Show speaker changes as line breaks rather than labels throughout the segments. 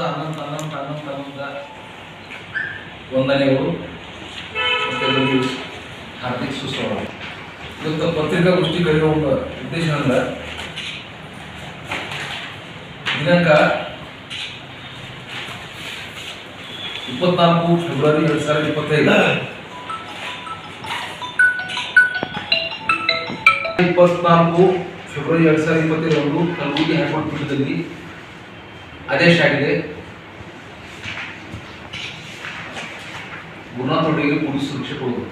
ಅನಂತ ವಂದನೆಗಳು ಮತ್ತು ಹಾರ್ದಿಕ ಸುಸ್ವಾಗತ. ಇವತ್ತು ಪತ್ರಿಕಾಗೋಷ್ಠಿ ಕರೆಯುವ ಒಂದು ಉದ್ದೇಶ ಅಂದ್ರೆ ದಿನಾಂಕ 24 ಫೆಬ್ರವರಿ 2025 ಫೆಬ್ರವರಿ 2025 ಕಲಬುರಗಿ ಹೈಕೋರ್ಟ್ ಪೀಠದಲ್ಲಿ ಆದೇಶ ಆಗಿದೆ. ಗುರುನಾಥ್ ಅವರಿಗೆ ಪೊಲೀಸ್ ಸುರಕ್ಷೆ ಕೊಡುವುದು.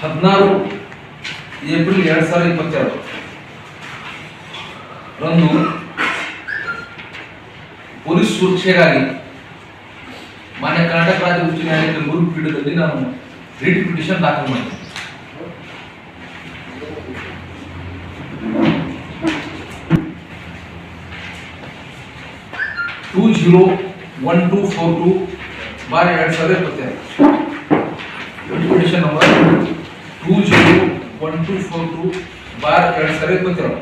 16 ಏಪ್ರಿಲ್ 2022 ರಂದು ಪೊಲೀಸ್ ಸುರಕ್ಷೆಗಾಗಿ ಮಾನ್ಯ ಕರ್ನಾಟಕ ರಾಜ್ಯ ಉಚ್ಚ ನ್ಯಾಯಾಲಯ ಕಲಬುರಗಿ ಪೀಠದಲ್ಲಿ ನಾನು ರಿಟ್ ಪಿಟಿಷನ್ ದಾಖಲು ಮಾಡಿದೆ. ಪಿಟಿಷನ್ ನಂಬರ್ 201242/2022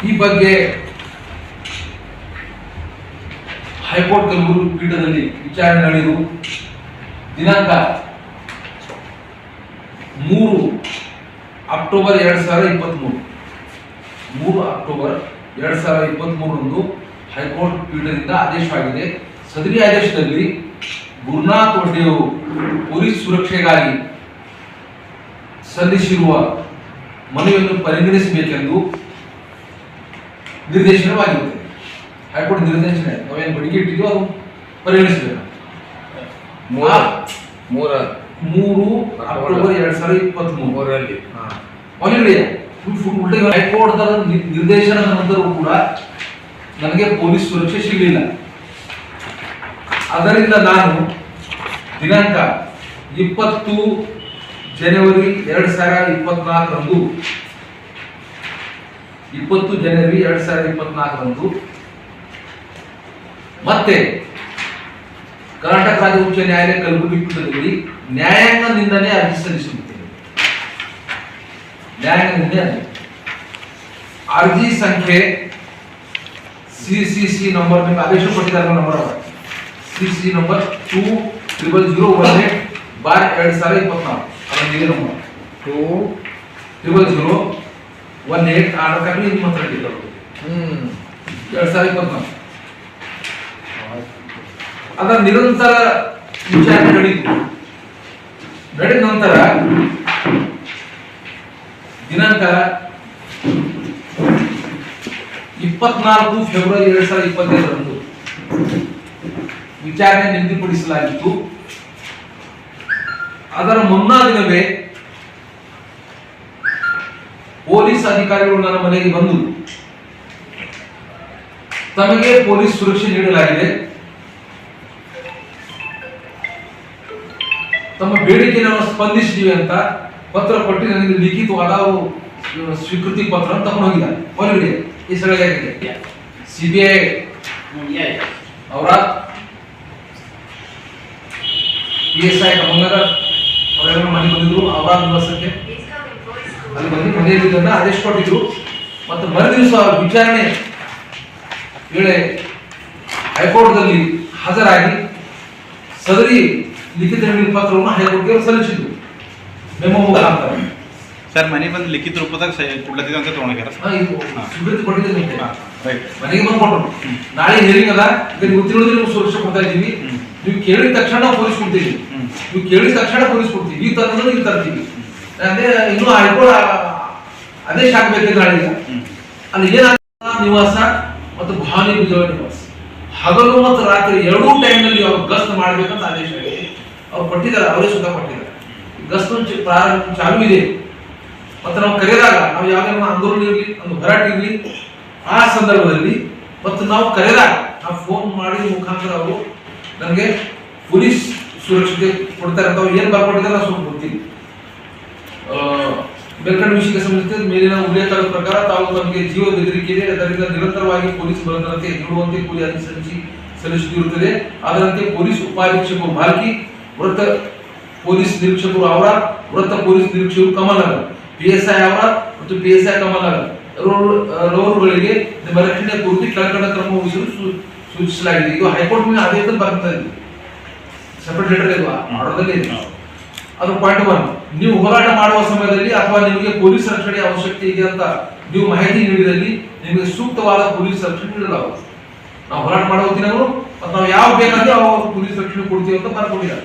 ಈ ಬಗ್ಗೆ ಹೈಕೋರ್ಟ್ ಕಲಬುರಗಿ ಪೀಠದಲ್ಲಿ ವಿಚಾರಣೆ ನಡೆದು ದಿನಾಂಕ 3 ಅಕ್ಟೋಬರ್ 2023 ರಂದು ಹೈಕೋರ್ಟ್ ಪೀಠದಿಂದ ಆದೇಶವಾಗಿದೆ. ಸದರಿ ಆದೇಶದಲ್ಲಿ ಗುರುನಾಥ್ ವಡ್ಡೆಯವರು ಪೊಲೀಸ್ ಸುರಕ್ಷೆಗಾಗಿ ಸಲ್ಲಿಸಿರುವ ಮನವಿಯನ್ನು ಪರಿಗಣಿಸಬೇಕೆಂದು ನಿರ್ದೇಶನವಾಗಿರುತ್ತದೆ. ಹೈಕೋರ್ಟ್ ನಿರ್ದೇಶನ ನಾವೇನು ಬಡಿಗೆ ಇಟ್ಟಿದ್ವೋ ಅದು ಪರಿಗಣಿಸಬೇಕು. 3 ಅಕ್ಟೋಬರ್ 2023 ಹೈಕೋರ್ಟ್ ನಿರ್ದೇಶನದ ನಂತರವೂ ಕೂಡ ನನಗೆ ಪೊಲೀಸ್ ಸುರಕ್ಷೆ ಸಿಗಲಿಲ್ಲ. ಅದರಿಂದ ನಾನು ದಿನಾಂಕ 20 ಜನವರಿ 2024 ರಂದು ಮತ್ತೆ ಕರ್ನಾಟಕ ರಾಜ್ಯ ಉಚ್ಚ ನ್ಯಾಯಾಲಯ ಕಲಬುರಗಿ ಪೀಠದಲ್ಲಿ ನ್ಯಾಯಾಂಗ ನಿಂದನೆ ಅರ್ಜಿ ಸಲ್ಲಿಸುತ್ತೇನೆ. ನ್ಯಾಯಾಂಗ ನಿಂದನೆ ಅರ್ಜಿ ಸಂಖ್ಯೆ CCC ನಂಬರ್ ನಿಮಗೆ ಆದೇಶ ಕೊಟ್ಟಿದ್ದಾರೆ. ನಂಬರ್ CCC ನಂಬರ್ 2018/2024 ಅದೊಂದಿದೆ ನಂಬರ್ 2018 ಆರ್ಡರ್ ಕಾಪಿ ನಿಮ್ಮ ಹತ್ರ ಇಟ್ಟಿದ್ದಾರೆ 2024. ಅದರ ನಿರಂತರ ವಿಚಾರಣೆ ನಡೆದ ನಂತರ ದಿನಾಂಕ 24 ಫೆಬ್ರವರಿ 2025 ರಂದು ವಿಚಾರಣೆ ನಿಗದಿಪಡಿಸಲಾಗಿತ್ತು. ಅದರ ಮುನ್ನಾ ದಿನವೇ ಪೊಲೀಸ್ ಅಧಿಕಾರಿಗಳು ನನ್ನ ಮನೆಗೆ ಬಂದು ತಮಗೆ ಪೊಲೀಸ್ ಸುರಕ್ಷೆ ನೀಡಲಾಗಿದೆ, ತಮ್ಮ ಬೇಡಿಕೆಯನ್ನು ಸ್ಪಂದಿಸಿದ್ದೀವಿ ಅಂತ ಪತ್ರ ಕೊಟ್ಟು ನನಗೆ ಲಿಖಿತವಾದ ಸ್ವೀಕೃತಿ ಪತ್ರ ತಗೊಂಡು ಹೋಗಿದ್ದಾರೆ. ಹೊರಗಡೆ ಈ ಸಲುವಾಗಿ CBI ಅವರ PSI ಕಮಲನಗರ್ ಅವರೆಲ್ಲ ಮನೆ ಬಂದಿದ್ರು. ಅವರ ನಿವಾಸಕ್ಕೆ ಅಲ್ಲಿ ಬಂದು ಮನೆಯಲ್ಲಿದ್ದನ್ನ ಆದೇಶ ಕೊಟ್ಟಿದ್ರು. ಮತ್ತು ಮರುದಿವಸ ವಿಚಾರಣೆ ವೇಳೆ ಹೈಕೋರ್ಟ್ದಲ್ಲಿ ಹಾಜರಾಗಿ ಸದರಿ ಲಿಖಿತ ಪತ್ರವನ್ನು ಹೈಕೋರ್ಟ್ಗೆ ಸಲ್ಲಿಸಿದ್ರು. ಮೆಮೊ ಮುಖಾಂತರ
ಸರ್ ಮನೆ ಬಂದು ಲಿಖಿತ ರೂಪದಾಗ ಕೊಡ್ಲತ್ತಿದೆ ಅಂತ ತೊಗೊಂಡಾರ
ಸ್ವೀಕೃತಿ ಕೊಟ್ಟಿದ್ದೇನೆ. ಮನೆಗೆ ಬಂದು ಕೊಟ್ಟರು. ನಾಳೆ ಹಿಯರಿಂಗ್ ಅದ, ಗೊತ್ತಿರೋದು ನಿಮ್ಗೆ ಸುರಕ್ಷೆ ಕೊಡ್ತಾ ಇದ್ದೀವಿ, ನೀವು ಕೇಳಿದ ತಕ್ಷಣ ಪೊಲೀಸ್ ಕೊಡ್ತೀವಿ, ನೀವು ಕೇಳಿದ ತಕ್ಷಣ ಪೊಲೀಸ್ ಕೊಡ್ತೀವಿ, ಈ ತರದಲ್ಲಿ ಈ ತರ್ತೀವಿ. ಅಂದ್ರೆ ಇನ್ನು ಹೈಕೋರ್ಟ್ ಆದೇಶ ಆಗ್ಬೇಕಿದ್ರೆ ನಾಳೆ ಅಲ್ಲಿ ಏನಾಗ ನಿವಾಸ ಮತ್ತು ಭಾವನೆ ನಿವಾಸ ಹಗಲು ಮತ್ತು ರಾತ್ರಿ ಎರಡೂ ಟೈಮ್ನಲ್ಲಿ ಅವ್ರು ಗಸ್ತ್ ಮಾಡ್ಬೇಕಂತ ಆದೇಶ ಆಗಿದೆ. ಅವ್ರು ಕೊಟ್ಟಿದ್ದಾರೆ, ಅವರೇ ಸ್ವತಃ ಕೊಟ್ಟಿದ್ದಾರೆ. ಗಸ್ತು ಪ್ರಾರಂಭ ಚಾಲು ಇದೆ. ಮತ್ತು ನಾವು ಕರೆದಾಗ ನಾವು ಯಾವುದೇ ಆಂದೋಲನ ಇರಲಿ, ಒಂದು ಹೋರಾಟ ಇರಲಿ, ಆ ಸಂದರ್ಭದಲ್ಲಿ ಮತ್ತು ನಾವು ಕರೆದಾಗ ನಾವು ಫೋನ್ ಮಾಡಿದ ಮುಖಾಂತರ ಅವರು ನನಗೆ ಪೊಲೀಸ್ ಸುರಕ್ಷತೆ ಕೊಡ್ತಾರೆ ಅಂತ ಅವ್ರು ಏನು ಬರ್ಕೊಟ್ಟಿದ್ದಾರೆ ನಾವು ಸ್ವಲ್ಪ ಗೊತ್ತಿಲ್ಲ. ಬೆಳ್ಕಂಡ ವಿಷಯಕ್ಕೆ ಸಂಬಂಧಿಸಿದ ಮೇಲಿನ ಉಲ್ಲೇಖದ ಪ್ರಕಾರ ತಾವು ತಮಗೆ ಜೀವ ಬೆದರಿಕೆ ಇದೆ, ಅದರಿಂದ ನಿರಂತರವಾಗಿ ಪೊಲೀಸ್ ಬಲದಂತೆ ನೀಡುವಂತೆ ಕೂಲಿ ಅರ್ಜಿ ಸಲ್ಲಿಸುತ್ತಿರುತ್ತದೆ. ಅದರಂತೆ ಪೊಲೀಸ್ ಉಪಾಧೀಕ್ಷಕರು ಭಾಲ್ಕಿ, ವೃತ್ತ ಪೊಲೀಸ್ ನಿರೀಕ್ಷಕರು ಅವರ, ವೃತ್ತ ಪೊಲೀಸ್ ನಿರೀಕ್ಷಕರು ಕಮಲನಗರ್, PSI ಅವರ ಮತ್ತು PSI ಕಮಲ ರೋಗಗಳಿಗೆ ನಿಮ್ಮ ರಕ್ಷಣೆ ಕುರಿತು ಕೆಳಕಂಡ ಕ್ರಮ ವಹಿಸಲು ಸೂಚಿಸಲಾಗಿದೆ. ಇದು ಹೈಕೋರ್ಟ್ ನ ಆದೇಶದಲ್ಲಿ ಬರ್ತಾ ಇದೆ, ಸೆಪರೇಟ್ ಲೆಟರ್ ಇಲ್ವಾ ಆರ್ಡರ್ದಲ್ಲಿ ಇದೆ. ಅದು ಪಾಯಿಂಟ್ 1. ನೀವು ಹೋರಾಟ ಮಾಡುವ ಸಮಯದಲ್ಲಿ ಅಥವಾ ನಿಮಗೆ ಪೊಲೀಸ್ ರಕ್ಷಣೆ ಅವಶ್ಯಕತೆ ಇದೆ ಅಂತ ನೀವು ಮಾಹಿತಿ ನೀಡಿದಲ್ಲಿ ನಿಮಗೆ ಸೂಕ್ತವಾದ ಪೊಲೀಸ್ ರಕ್ಷಣೆ ನೀಡಲಾಗುವುದು. ನಾವು ಹೋರಾಟ ಮಾಡೋ ಹೊತ್ತಿನ ಮತ್ತು ನಾವು ಯಾವ ಬೇಕಾದ್ರೆ ಅವಾಗ ಪೊಲೀಸ್ ರಕ್ಷಣೆ ಕೊಡ್ತೀವಿ ಅಂತ ಬರ್ಕೊಂಡಿದ್ದಾರೆ.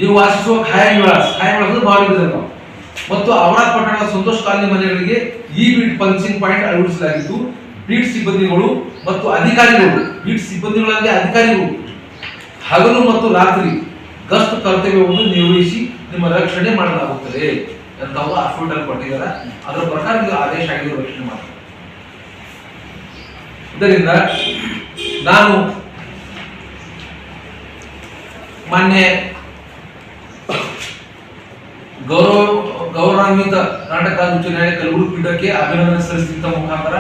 ನೀವು ವಾಸಿಸುವ ಖಾಯಂ ವಿಳಾಸ ಭಾವಿಸಿದ ಮತ್ತು ಔರಾದ್ ಪಟ್ಟಣದ ಸಂತೋಷ್ ಕಾಲನಿ ಮನೆಗಳಿಗೆ ಈ ಬೀಟ್ ಪಂಚಿಂಗ್ ಪಾಯಿಂಟ್ ಅಳವಡಿಸಲಾಗಿದ್ದು ಬೀಟ್ ಸಿಬ್ಬಂದಿಗಳು ಮತ್ತು ಅಧಿಕಾರಿಗಳು, ಬೀಟ್ ಸಿಬ್ಬಂದಿಗಳಲ್ಲಿ ಅಧಿಕಾರಿಗಳು ಹಗಲು ಮತ್ತು ರಾತ್ರಿ ಗಸ್ತು ಕರ್ತವ್ಯವನ್ನು ನಿರ್ವಹಿಸಿ ನಿಮ್ಮ ರಕ್ಷಣೆ ಮಾಡಲಾಗುತ್ತದೆ ಅಂತ ಅವರು ಅಫಿಡವಿಟ್ ಕೊಟ್ಟಿದ್ದಾರೆ. ಅದರ ಪ್ರಕಾರ ಇದು ಆದೇಶ ಆಗಿದೆ, ರಕ್ಷಣೆ ಮಾಡಿ. ಇದರಿಂದ ನಾನು ಮಾನ್ಯ ಗೌರವಾನ್ವಿತ ಕರ್ನಾಟಕ ರಾಜ್ಯ ಉಚ್ಚ ನ್ಯಾಯಾಲಯ ಕಲಬುರಗಿ ಪೀಠಕ್ಕೆ ಅಭಿನಂದನೆ ಸಲ್ಲಿಸಿದ ಮುಖಾಂತರ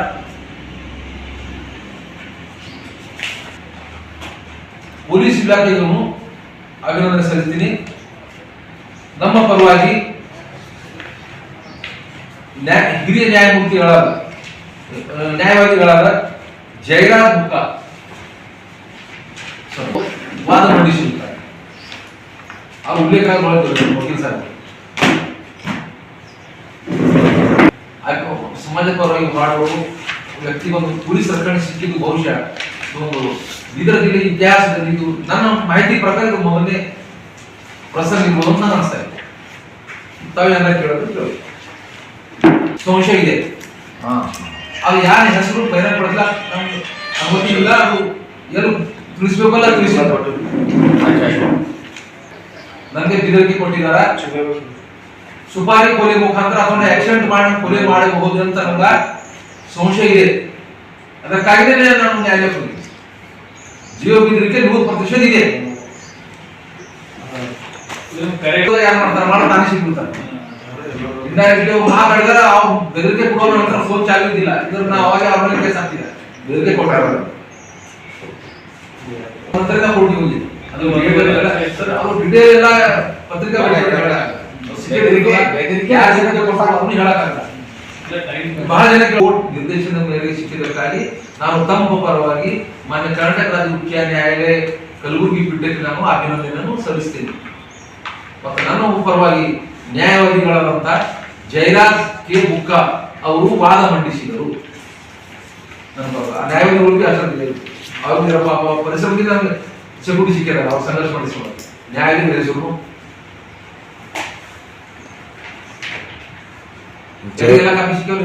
ಪೊಲೀಸ್ ಇಲಾಖೆಗೂ ಅಭಿನಂದನೆ ಸಲ್ಲಿಸ್ತೀನಿ. ನಮ್ಮ ಪರವಾಗಿ ಹಿರಿಯ ನ್ಯಾಯವಾದಿಗಳಾದ ಜಯರಾಜ್ ಬುಕ್ಕ ವಾದ ಮಂಡಿಸಿರುತ್ತಾರೆ. ಆ ಉಲ್ಲೇಖ ವಕೀಲ್ ಸಾಹೇಬ್ ಸಮಾಜ ಪರವಾಗಿ ಹೋರಾಡುವ ವ್ಯಕ್ತಿಗೊಂದು ಪೊಲೀಸ್ ರಕ್ಷಣೆ ಸಿಕ್ಕಿದ್ದು ಬಹುಶಃ ಒಂದು ಬೀದರ್ ಜಿಲ್ಲೆ ಇತಿಹಾಸದಲ್ಲಿ ಇದು ನನ್ನ ಮಾಹಿತಿ ಪ್ರಕಾರ ಇದು ಮೊದಲನೇ ಪ್ರಸಂಗ ಇರ್ಬೋದು ಅಂತ ನಾನು ಅನಿಸ್ತಾ ಇದೆ. ತಾವೇನಾರ ಕೇಳೋದು ಸಂಶಯ ಇದೆ. ಅದು ಯಾರ ಹೆಸರು ಬಹಿರಂಗ ಪಡಿಸಲ್ಲ, ನಮ್ಗೆ ಅನುಮತಿ ಇಲ್ಲ. ಅದು ಏನು ತಿಳಿಸ್ಬೇಕಲ್ಲ ತಿಳಿಸ್ಬೇಕು. ನನಗೆ ಬೆದರಿಕೆ ಕೊಟ್ಟಿದಾರ, ಸುಪಾರಿ ಕೊಲೆ ಮುಖಾಂತರ ಅಥವಾ ಆಕ್ಸಿಡೆಂಟ್ ಮಾಡಿ ಕೊಲೆ ಮಾಡಬಹುದು ಅಂತ ನಮ್ಗ ಸಂಶಯ ಇದೆ. ಅದಕ್ಕಾಗಿಯೇ ನಾನು ನ್ಯಾಯಾಲಯಕ್ಕೆ ಹೋಗಿ ಜೀವ ಬೆದರಿಕೆ 100% ಇದೆ. ಯಾರು ಮಾಡ್ತಾರೆ ತಾನೇ ಸಿಗ್ಬಿಡ್ತಾರೆ. ಮಾತಾಡಿದಾರ ಅವ್ರು ಬೆದರಿಕೆ ಕೊಡೋರು ನಂತರ ಫೋನ್ ಚಾಲು ಇದ್ದಿಲ್ಲ. ಇದ್ರ ನಾವು ಅವಾಗ ಅವ್ರ ಮೇಲೆ ಕೇಸ್ ಹಾಕ್ತಿಲ್ಲ, ಬೆದರಿಕೆ ಕೊಟ್ಟಾರ ನಂತರ ಕೊಡ್ತೀವಿ ಹೋಗಿ. ಅದು ಅವ್ರು ಡಿಟೇಲ್ ಎಲ್ಲ ಪತ್ರಿಕಾ ಬಹಳ ಜನಕ್ಕೆ ನಿರ್ದೇಶನ ಮೇರೆಗೆ ಸಿಕ್ಕಿದ್ದಕ್ಕಾಗಿ ನಾನು ತಮ್ಮ ಪರವಾಗಿ ಮಾನ್ಯ ಕರ್ನಾಟಕ ರಾಜ್ಯ ಉಚ್ಚ ನ್ಯಾಯಾಲಯ ಕಲಬುರಗಿ ಪೀಠಕ್ಕೆ ನಾನು ಅಭಿನಂದನೆಯನ್ನು ಸಲ್ಲಿಸ್ತೇನೆ. ಮತ್ತು ನನ್ನ ಪರವಾಗಿ ನ್ಯಾಯವಾದಿಗಳಾದಂತ ಜಯರಾಜ್ ಕೆ ಬುಕ್ಕ ಅವರು ವಾದ ಮಂಡಿಸಿದರು. ನ್ಯಾಯವಾದಿಗಳಿಗೆ ಆಚರಣೆ ಅವ್ರ ಪಾಪ ಪರಿಶ್ರಮದಿಂದ ನಮ್ಗೆ ಸೆಕ್ಯೂರಿಟಿ ಸಿಕ್ಕಿದ್ದಾರೆ. ಅವ್ರು ಸಂಘರ್ಷ ಮಾಡಿಸ್ಕೊಂಡು ನ್ಯಾಯಾಲಯದ ಹೆಸರು ಎಲ್ಲ ಕಾಪಿ ಸಿಕ್ಕವ್ರು